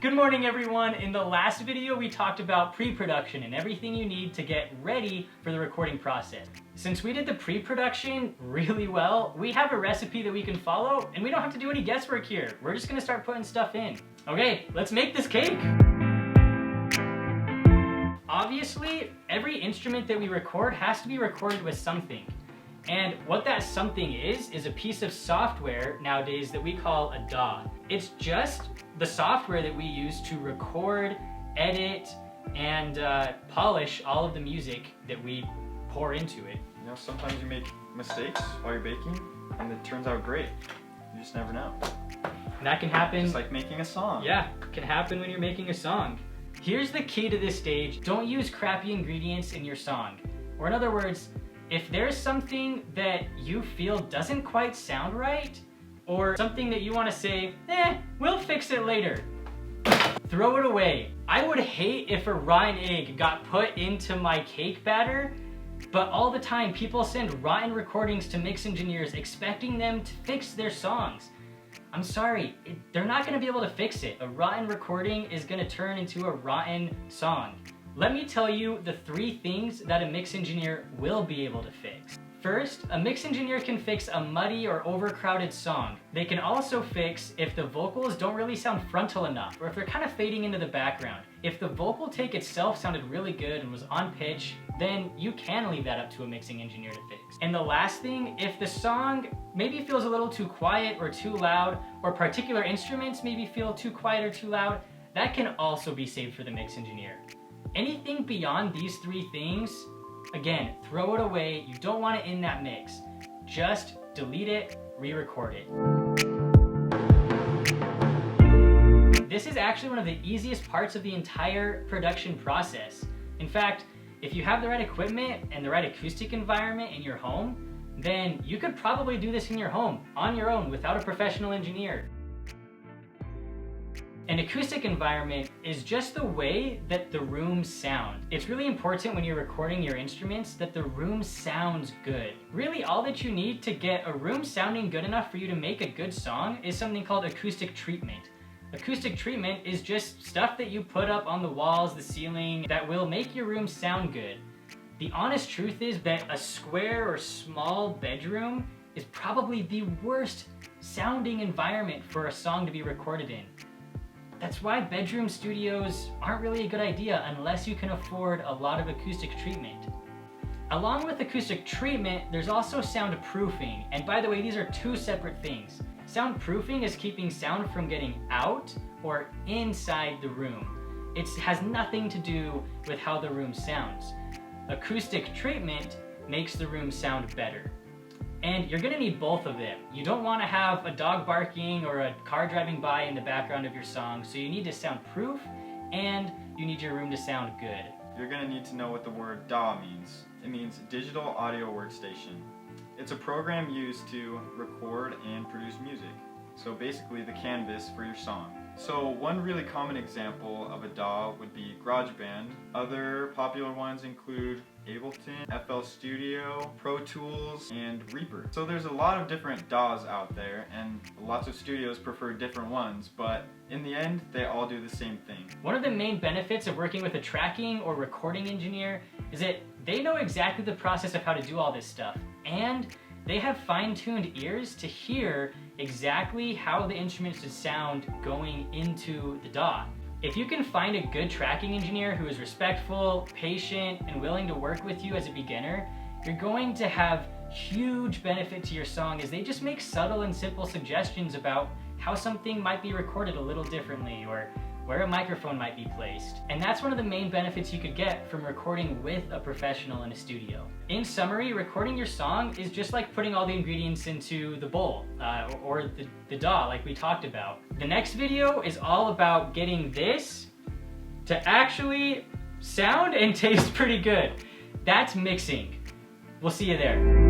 Good morning, everyone. In the last video, we talked about pre-production and everything you need to get ready for the recording process. Since we did the pre-production really well, we have a recipe that we can follow and we don't have to do any guesswork here. We're just gonna start putting stuff in. Okay, let's make this cake. Obviously, every instrument that we record has to be recorded with something. And what that something is a piece of software nowadays that we call a DAW. It's just the software that we use to record, edit, and polish all of the music that we pour into it. You know, sometimes you make mistakes while you're baking, and it turns out great. You just never know. And that can happen. It's like making a song. Yeah, it can happen when you're making a song. Here's the key to this stage. Don't use crappy ingredients in your song. Or in other words, if there's something that you feel doesn't quite sound right, or something that you want to say, we'll fix it later, throw it away. I would hate if a rotten egg got put into my cake batter, but all the time people send rotten recordings to mix engineers expecting them to fix their songs. I'm sorry, they're not going to be able to fix it. A rotten recording is going to turn into a rotten song. Let me tell you the 3 things that a mix engineer will be able to fix. First, a mix engineer can fix a muddy or overcrowded song. They can also fix if the vocals don't really sound frontal enough, or if they're kind of fading into the background. If the vocal take itself sounded really good and was on pitch, then you can leave that up to a mixing engineer to fix. And the last thing, if the song maybe feels a little too quiet or too loud, or particular instruments maybe feel too quiet or too loud, that can also be saved for the mix engineer. Anything beyond these 3 things, again, throw it away. You don't want it in that mix. Just delete it, re-record it. This is actually one of the easiest parts of the entire production process. In fact, if you have the right equipment and the right acoustic environment in your home, then you could probably do this in your home, on your own, without a professional engineer. An acoustic environment is just the way that the room sound. It's really important when you're recording your instruments that the room sounds good. Really, all that you need to get a room sounding good enough for you to make a good song is something called acoustic treatment. Acoustic treatment is just stuff that you put up on the walls, the ceiling, that will make your room sound good. The honest truth is that a square or small bedroom is probably the worst sounding environment for a song to be recorded in. That's why bedroom studios aren't really a good idea unless you can afford a lot of acoustic treatment. Along with acoustic treatment, there's also soundproofing. And by the way, these are 2 separate things. Soundproofing is keeping sound from getting out or inside the room. It has nothing to do with how the room sounds. Acoustic treatment makes the room sound better. And you're gonna need both of them. You don't wanna have a dog barking or a car driving by in the background of your song, so you need to soundproof and you need your room to sound good. You're gonna need to know what the word DAW means. It means Digital Audio Workstation. It's a program used to record and produce music. So basically the canvas for your song. So one really common example of a DAW would be GarageBand. Other popular ones include Ableton, FL Studio, Pro Tools, and Reaper. So there's a lot of different DAWs out there, and lots of studios prefer different ones, but in the end, they all do the same thing. One of the main benefits of working with a tracking or recording engineer is that they know exactly the process of how to do all this stuff, and they have fine-tuned ears to hear exactly how the instruments should sound going into the DAW. If you can find a good tracking engineer who is respectful, patient, and willing to work with you as a beginner, you're going to have huge benefit to your song as they just make subtle and simple suggestions about how something might be recorded a little differently or where a microphone might be placed. And that's one of the main benefits you could get from recording with a professional in a studio. In summary, recording your song is just like putting all the ingredients into the bowl or the DAW like we talked about. The next video is all about getting this to actually sound and taste pretty good. That's mixing. We'll see you there.